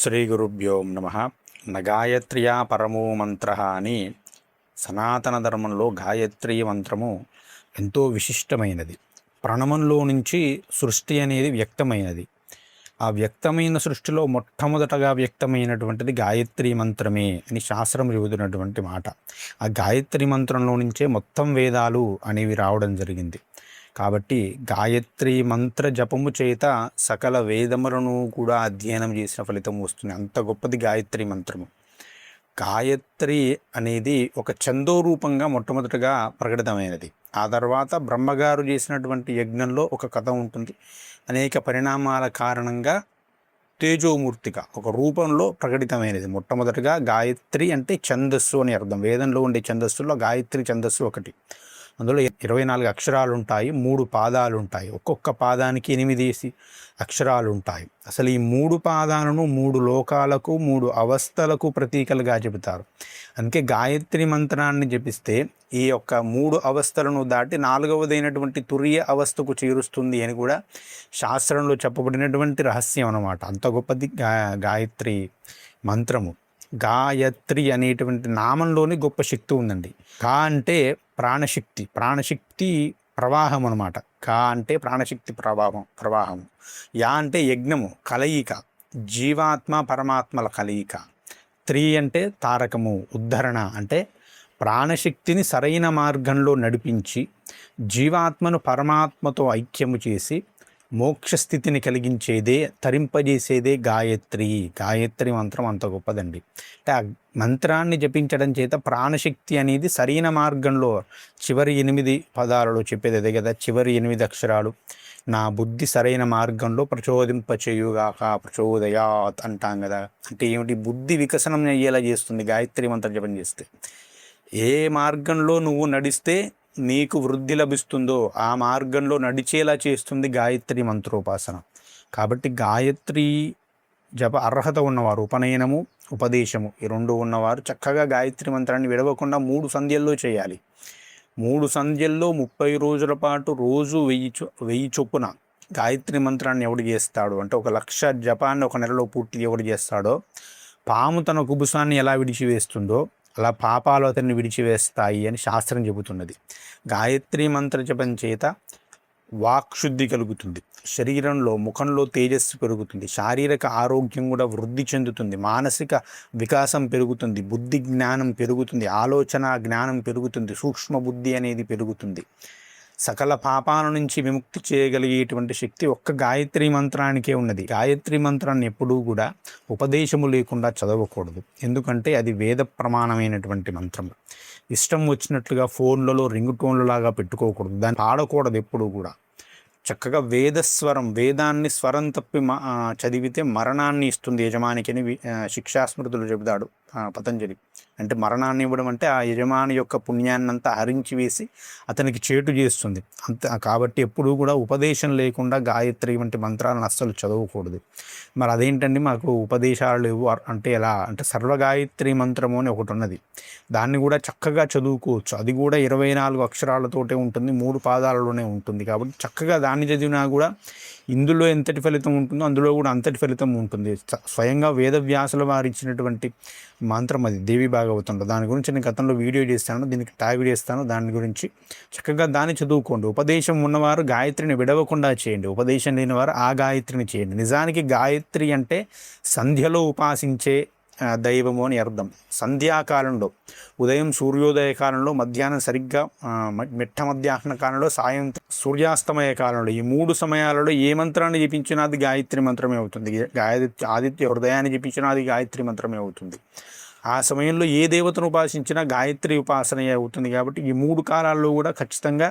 శ్రీ గురుభ్యో నమ. నగాయత్ర్యా పరమో మంత్ర అని సనాతన ధర్మంలో గాయత్రీ మంత్రము ఎంతో విశిష్టమైనది. ప్రణమంలో నుంచి సృష్టి అనేది వ్యక్తమైనది. ఆ వ్యక్తమైన సృష్టిలో మొట్టమొదటగా వ్యక్తమైనటువంటిది గాయత్రీ మంత్రమే అని శాస్త్రం చెబుతున్నటువంటి మాట. ఆ గాయత్రీ మంత్రంలో నుంచే మొత్తం వేదాలు అనేవి రావడం జరిగింది. కాబట్టి గాయత్రి మంత్ర జపము చేత సకల వేదములను కూడా అధ్యయనం చేసిన ఫలితం వస్తుంది. అంత గొప్పది గాయత్రి మంత్రము. గాయత్రి అనేది ఒక ఛందో రూపంగా మొట్టమొదటిగా ప్రకటితమైనది. ఆ తర్వాత బ్రహ్మగారు చేసినటువంటి యజ్ఞంలో ఒక కథ ఉంటుంది. అనేక పరిణామాల కారణంగా తేజోమూర్తిగా ఒక రూపంలో ప్రకటితమైనది. మొట్టమొదటిగా గాయత్రి అంటే ఛందస్సు అని అర్థం. వేదంలో ఉండే ఛందస్సుల్లో గాయత్రి ఛందస్సు ఒకటి. అందులో 24 అక్షరాలు ఉంటాయి, 3 పాదాలు ఉంటాయి. ఒక్కొక్క పాదానికి 8 అక్షరాలు ఉంటాయి. అసలు ఈ 3 పాదాలను 3 లోకాలకు 3 అవస్థలకు ప్రతీకలుగా చెబుతారు. అందుకే గాయత్రి మంత్రాన్ని జపిస్తే ఈ యొక్క 3 అవస్థలను దాటి 4వదైనటువంటి తురియ అవస్థకు చేరుస్తుంది అని కూడా శాస్త్రంలో చెప్పబడినటువంటి రహస్యం అన్నమాట. అంత గొప్పది గాయత్రి మంత్రము. గాయత్రి అనేటువంటి నామంలోని గొప్ప శక్తి ఉందండి. గా అంటే ప్రాణశక్తి, ప్రాణశక్తి ప్రవాహం అనమాట. గా అంటే ప్రాణశక్తి ప్రవాహం. యా అంటే యజ్ఞము, కలయిక, జీవాత్మ పరమాత్మల కలయిక. త్రి అంటే తారకము, ఉద్ధరణ అంటే ప్రాణశక్తిని సరైన మార్గంలో నడిపించి జీవాత్మను పరమాత్మతో ఐక్యము చేసి మోక్షస్థితిని కలిగించేదే, తరింపజేసేదే గాయత్రి. గాయత్రి మంత్రం అంత గొప్పదండి. అంటే ఆ మంత్రాన్ని జపించడం చేత ప్రాణశక్తి అనేది సరైన మార్గంలో చివరి 8 పదాలలో చెప్పేది అదే కదా, చివరి 8 అక్షరాలు. నా బుద్ధి సరైన మార్గంలో ప్రచోదింపచేయుగాక, ప్రచోదయాత్ అంటాం కదా. అంటే ఏమిటి? బుద్ధి వికసనం అయ్యేలా చేస్తుంది గాయత్రి మంత్రం జపం చేస్తే. ఏ మార్గంలో నువ్వు నడిస్తే నీకు వృద్ధి లభిస్తుందో ఆ మార్గంలో నడిచేలా చేస్తుంది గాయత్రి మంత్రోపాసన. కాబట్టి గాయత్రి జప అర్హత ఉన్నవారు, ఉపనయనము ఉపదేశము ఈ 2 ఉన్నవారు చక్కగా గాయత్రి మంత్రాన్ని విడవకుండా 3 సంధ్యల్లో చేయాలి. 3 సంధ్యల్లో 30 రోజుల పాటు రోజు 1000 చొప్పున గాయత్రి మంత్రాన్ని ఎవడు చేస్తాడు అంటే 1,00,000 జపాన్ని ఒక నెలలో పూర్తి ఎవడు చేస్తాడో, పాము తన కుబుసాన్ని ఎలా విడిచివేస్తుందో అలా పాపాలు అతన్ని విడిచివేస్తాయి అని శాస్త్రం చెబుతున్నది. గాయత్రి మంత్ర జపం చేత వాక్శుద్ధి కలుగుతుంది, శరీరంలో ముఖంలో తేజస్సు పెరుగుతుంది, శారీరక ఆరోగ్యం కూడా వృద్ధి చెందుతుంది, మానసిక వికాసం పెరుగుతుంది, బుద్ధి జ్ఞానం పెరుగుతుంది, ఆలోచన జ్ఞానం పెరుగుతుంది, సూక్ష్మ బుద్ధి అనేది పెరుగుతుంది. సకల పాపాల నుంచి విముక్తి చేయగలిగేటువంటి శక్తి ఒక్క గాయత్రి మంత్రానికే ఉన్నది. గాయత్రి మంత్రాన్ని ఎప్పుడూ కూడా ఉపదేశము లేకుండా చదవకూడదు. ఎందుకంటే అది వేద ప్రమాణమైనటువంటి మంత్రము. ఇష్టం వచ్చినట్లుగా ఫోన్లలో రింగ్ టోన్లు లాగా పెట్టుకోకూడదు, దాన్ని పాడకూడదు ఎప్పుడూ కూడా. చక్కగా వేదస్వరం, వేదాన్ని స్వరం తప్పి చదివితే మరణాన్ని ఇస్తుంది యజమానికి అని శిక్షాస్మృతులు చెబుతాడు పతంజలి. అంటే మరణాన్ని ఇవ్వడం అంటే ఆ యజమాని యొక్క పుణ్యాన్నంతా హరించి వేసి అతనికి చేటు చేస్తుంది అంత. కాబట్టి ఎప్పుడూ కూడా ఉపదేశం లేకుండా గాయత్రి వంటి మంత్రాలను అస్సలు చదవకూడదు. మరి అదేంటండి మాకు ఉపదేశాలు లేవు అంటే ఎలా అంటే సర్వగాయత్రి మంత్రము అని ఒకటి ఉన్నది, దాన్ని కూడా చక్కగా చదువుకోవచ్చు. అది కూడా 24 అక్షరాలతోటే ఉంటుంది, 3 పాదాలలోనే ఉంటుంది. కాబట్టి చక్కగా దాన్ని చదివినా కూడా ఇందులో ఎంతటి ఫలితం ఉంటుందో అందులో కూడా అంతటి ఫలితం ఉంటుంది. స్వయంగా వేదవ్యాసుల వారు ఇచ్చినటువంటి మంత్రం అది, దేవి భాగవతంలో. దాని గురించి నేను గతంలో వీడియో చేస్తాను, దీనికి ట్యాగ్ చేస్తాను. దాని గురించి చక్కగా దాన్ని చదువుకోండి. ఉపదేశం ఉన్నవారు గాయత్రిని విడవకుండా చేయండి, ఉపదేశం లేని వారు ఆ గాయత్రిని చేయండి. నిజానికి గాయత్రి అంటే సంధ్యలో ఉపాసించే దైవము అని అర్థం. సంధ్యాకాలంలో, ఉదయం సూర్యోదయ కాలంలో, మధ్యాహ్నం సరిగ్గా మిట్ట మధ్యాహ్న కాలంలో, సాయంత్రం సూర్యాస్తమయ కాలంలో, ఈ 3 సమయాలలో ఏ మంత్రాన్ని జపించినా అది గాయత్రి మంత్రమే అవుతుంది. ఆదిత్య హృదయాన్ని జపించినా అది గాయత్రి మంత్రమే అవుతుంది. ఆ సమయంలో ఏ దేవతను ఉపాసించినా గాయత్రి ఉపాసన అవుతుంది. కాబట్టి ఈ 3 కాలాల్లో కూడా ఖచ్చితంగా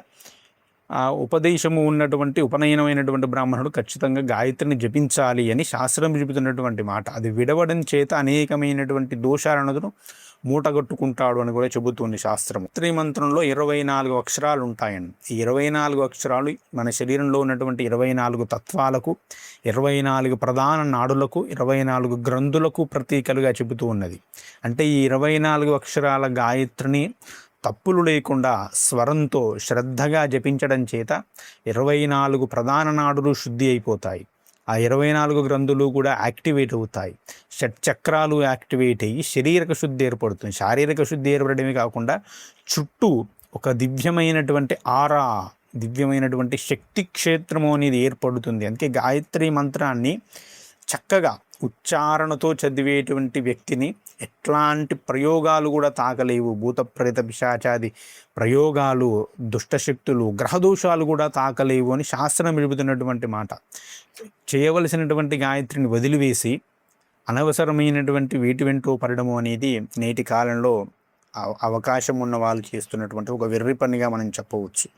ఆ ఉపదేశము ఉన్నటువంటి ఉపనయనమైనటువంటి బ్రాహ్మణుడు ఖచ్చితంగా గాయత్రిని జపించాలి అని శాస్త్రం చెబుతున్నటువంటి మాట. అది విడవడం చేత అనేకమైనటువంటి దోషాలను మూటగట్టుకుంటాడు అని కూడా చెబుతుంది శాస్త్రం. గాయత్రి మంత్రంలో 24 అక్షరాలు ఉంటాయండి. ఈ 24 అక్షరాలు మన శరీరంలో ఉన్నటువంటి 24 తత్వాలకు, 24 ప్రధాన నాడులకు, 24 గ్రంథులకు ప్రతీకలుగా చెబుతూ ఉన్నది. అంటే ఈ 24 అక్షరాల గాయత్రిని తప్పులు లేకుండా స్వరంతో శ్రద్ధగా జపించడం చేత 24 ప్రధాన నాడులు శుద్ధి అయిపోతాయి. ఆ 24 గ్రంథులు కూడా యాక్టివేట్ అవుతాయి. షట్చక్రాలు యాక్టివేట్ అయ్యి శరీరక శుద్ధి ఏర్పడుతుంది. శారీరక శుద్ధి ఏర్పడమే కాకుండా చుట్టూ ఒక దివ్యమైనటువంటి ఆరా, దివ్యమైనటువంటి శక్తి క్షేత్రము అనేది ఏర్పడుతుంది. అందుకే గాయత్రి మంత్రాన్ని చక్కగా ఉచ్చారణతో చదివేటువంటి వ్యక్తిని ఎట్లాంటి ప్రయోగాలు కూడా తాకలేవు. భూత ప్రేత పిశాచాది ప్రయోగాలు, దుష్టశక్తులు, గ్రహదోషాలు కూడా తాకలేవు అని శాస్త్రం చెబుతున్నటువంటి మాట. చేయవలసినటువంటి గాయత్రిని వదిలివేసి అనవసరమైనటువంటి వేటి వెంటో పడడము అనేది నేటి కాలంలో అవకాశం ఉన్న వాళ్ళు చేస్తున్నటువంటి ఒక వెర్రి పనిగా మనం చెప్పవచ్చు.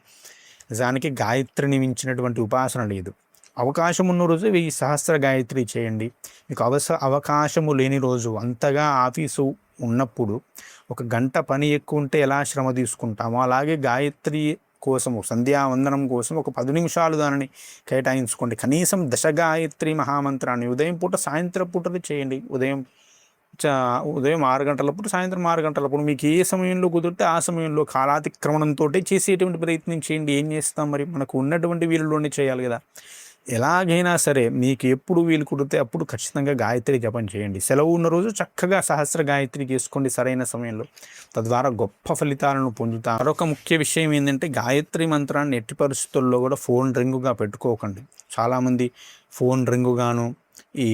నిజానికి గాయత్రిని మించినటువంటి ఉపాసన లేదు. అవకాశం ఉన్న రోజు 1000 సహస్ర గాయత్రి చేయండి. మీకు అవకాశము లేని రోజు, అంతగా ఆఫీసు ఉన్నప్పుడు 1 గంట పని ఎక్కువ ఉంటే ఎలా శ్రమ తీసుకుంటామో అలాగే గాయత్రి కోసము, సంధ్యావందనం కోసం ఒక 10 నిమిషాలు దానిని కేటాయించుకోండి. కనీసం 10 గాయత్రి మహామంత్రాన్ని ఉదయం పూట సాయంత్రం పూటది చేయండి. ఉదయం 6 గంటలప్పుడు, సాయంత్రం 6 గంటలప్పుడు మీకు ఏ సమయంలో కుదిరితే ఆ సమయంలో కాలాతిక్రమణంతో చేసేటువంటి ప్రయత్నం చేయండి. ఏం చేస్తాం మరి, మనకు ఉన్నటువంటి వీళ్ళలోనే చేయాలి కదా. ఎలాగైనా సరే మీకు ఎప్పుడు వీలు కుదిరితే అప్పుడు ఖచ్చితంగా గాయత్రి జపం చేయండి. సెలవు ఉన్న రోజు చక్కగా సహస్ర గాయత్రి చేసుకోండి సరైన సమయంలో. తద్వారా గొప్ప ఫలితాలను పొందుతారు. మరొక ముఖ్య విషయం ఏంటంటే, గాయత్రి మంత్రాన్ని ఎట్టి పరిస్థితుల్లో కూడా ఫోన్ రింగుగా పెట్టుకోకండి. చాలామంది ఫోన్ రింగుగాను, ఈ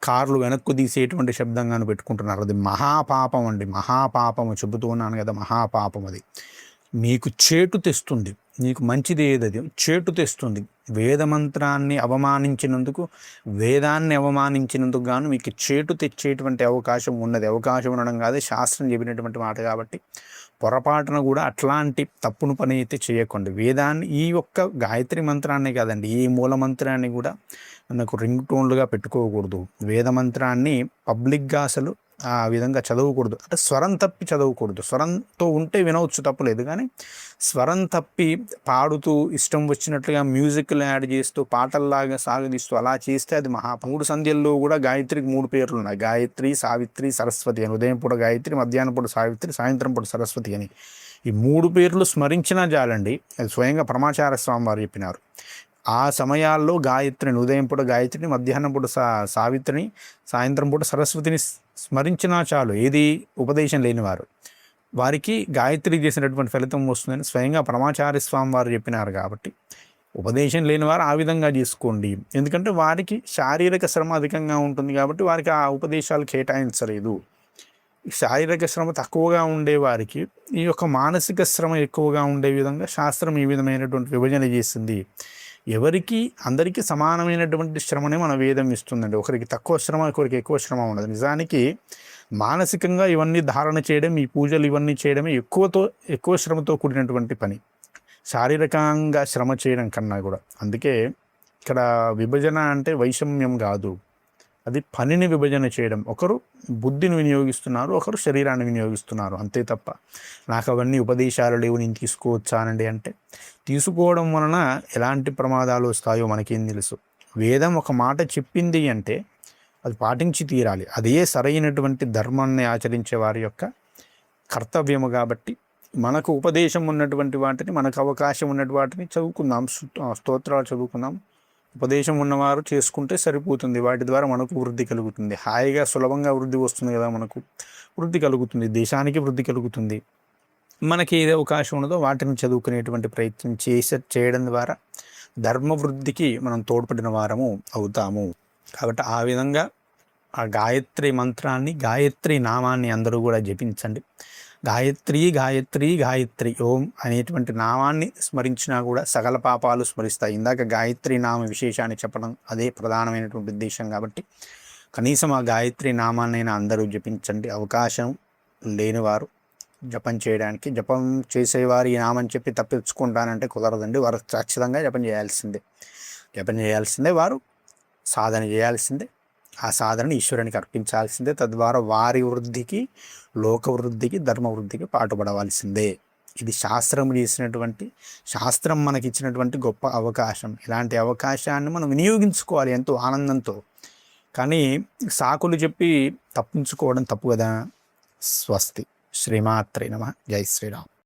కార్లు వెనక్కు తీసేటువంటి శబ్దంగాను పెట్టుకుంటున్నారు. అది మహాపాపం అండి, మహాపాపము. చెబుతూ ఉన్నాను కదా, మహాపాపం. అది మీకు చేటు తెస్తుంది. నీకు మంచిది ఏదది చేటు తెస్తుంది. వేదమంత్రాన్ని అవమానించినందుకు, వేదాన్ని అవమానించినందుకు గాను మీకు చేటు తెచ్చేటువంటి అవకాశం ఉన్నది. అవకాశం ఉండడం కాదు, శాస్త్రం చెప్పినటువంటి మాట. కాబట్టి పొరపాటున కూడా అట్లాంటి తప్పును పని అయితే చేయకండి. వేదాన్ని, ఈ ఒక్క గాయత్రి మంత్రాన్ని కాదండి, ఈ మూల మంత్రాన్ని కూడా మనకు రింగ్ టోన్లుగా పెట్టుకోకూడదు. వేద మంత్రాన్ని పబ్లిక్గా అసలు ఆ విధంగా చదవకూడదు. అంటే స్వరం తప్పి చదవకూడదు. స్వరంతో ఉంటే వినవచ్చు, తప్పులేదు. కానీ స్వరం తప్పి పాడుతూ ఇష్టం వచ్చినట్లుగా మ్యూజిక్లు యాడ్ చేస్తూ పాటల్లాగా సాగదీస్తూ అలా చేస్తే అది 3 సంధ్యల్లో కూడా గాయత్రికి 3 పేర్లు ఉన్నాయి. గాయత్రి, సావిత్రి, సరస్వతి అని. ఉదయం పూట గాయత్రి, మధ్యాహ్నం పూట సావిత్రి, సాయంత్రం పూట సరస్వతి అని. ఈ 3 పేర్లు స్మరించినా చాలండి. అది స్వయంగా పరమాచార్య స్వామి వారు చెప్పినారు. ఆ సమయాల్లో గాయత్రిని, ఉదయం పూట గాయత్రిని, మధ్యాహ్నం పూట సావిత్రిని, సాయంత్రం పూట సరస్వతిని స్మరించినా చాలు. ఏది ఉపదేశం లేనివారు వారికి గాయత్రి చేసినటువంటి ఫలితం వస్తుందని స్వయంగా పరమాచార్య స్వామి వారు చెప్పినారు. కాబట్టి ఉపదేశం లేనివారు ఆ విధంగా చేసుకోండి. ఎందుకంటే వారికి శారీరక శ్రమ అధికంగా ఉంటుంది కాబట్టి వారికి ఆ ఉపదేశాలు కేటాయించలేదు. శారీరక శ్రమ తక్కువగా ఉండే వారికి ఈ యొక్క మానసిక శ్రమ ఎక్కువగా ఉండే విధంగా శాస్త్రం ఈ విధమైనటువంటి విభజన చేసింది. ఎవరికి అందరికీ సమానమైనటువంటి శ్రమనే మన వేదం ఇస్తుందండి. ఒకరికి తక్కువ శ్రమ, ఒకరికి ఎక్కువ శ్రమ ఉండదు. నిజానికి మానసికంగా ఇవన్నీ ధారణ చేయడం, ఈ పూజలు ఇవన్నీ చేయడమే ఎక్కువ శ్రమతో కూడినటువంటి పని, శారీరకంగా శ్రమ చేయడం కన్నా కూడా. అందుకే ఇక్కడ విభజన అంటే వైషమ్యం కాదు, అది పనిని విభజన చేయడం. ఒకరు బుద్ధిని వినియోగిస్తున్నారు, ఒకరు శరీరాన్ని వినియోగిస్తున్నారు, అంతే తప్ప నాకు అవన్నీ ఉపదేశాలు లేవు, నేను తీసుకోవచ్చానండి అంటే తీసుకోవడం వలన ఎలాంటి ప్రమాదాలు వస్తాయో మనకేం తెలుసు. వేదం ఒక మాట చెప్పింది అంటే అది పాటించి తీరాలి. అదే సరైనటువంటి ధర్మాన్ని ఆచరించే వారి యొక్క కర్తవ్యము. కాబట్టి మనకు ఉపదేశం ఉన్నటువంటి వాటిని, మనకు అవకాశం ఉన్నటువంటి వాటిని చదువుకుందాం, స్తోత్రాలు చదువుకుందాం. ఉపదేశం ఉన్నవారు చేసుకుంటే సరిపోతుంది. వాటి ద్వారా మనకు వృద్ధి కలుగుతుంది. హాయిగా సులభంగా వృద్ధి వస్తుంది కదా, మనకు వృద్ధి కలుగుతుంది, దేశానికి వృద్ధి కలుగుతుంది. మనకి ఏది అవకాశం ఉన్నదో వాటిని చదువుకునేటువంటి ప్రయత్నం చేయడం ద్వారా ధర్మవృద్ధికి మనం తోడ్పడిన వారము అవుతాము. కాబట్టి ఆ విధంగా ఆ గాయత్రి మంత్రాన్ని, గాయత్రి నామాన్ని అందరూ కూడా జపించండి. గాయత్రి గాయత్రి గాయత్రి ఓం అనేటువంటి నామాన్ని స్మరించినా కూడా సకల పాపాలు స్మరిస్తాయి. ఇందాక గాయత్రి నామ విశేషాన్ని చెప్పడం అదే ప్రధానమైనటువంటి ఉద్దేశం. కాబట్టి కనీసం ఆ గాయత్రి నామాన్నైనా అందరూ జపించండి. అవకాశం లేనివారు జపం చేయడానికి, జపం చేసేవారు ఈ నామని చెప్పి తప్పించుకుంటానంటే కుదరదండి. వారు ఖచ్చితంగా జపం చేయాల్సిందే. వారు సాధన చేయాల్సిందే. ఆ సాధనని ఈశ్వరునికి అర్పించాల్సిందే. తద్వారా వారి వృద్ధికి, లోక వృద్ధికి, ధర్మ వృద్ధికి పాటుపడవలసిందే. ఇది శాస్త్రం చేసినటువంటి, శాస్త్రం మనకి ఇచ్చినటువంటి గొప్ప అవకాశం. ఇలాంటి అవకాశాన్ని మనం వినియోగించుకోవాలి ఎంతో ఆనందంతో. కానీ సాకులు చెప్పి తప్పించుకోవడం తప్పు కదా. స్వస్తి. శ్రీమాత్రే నమః. జై శ్రీరామ్.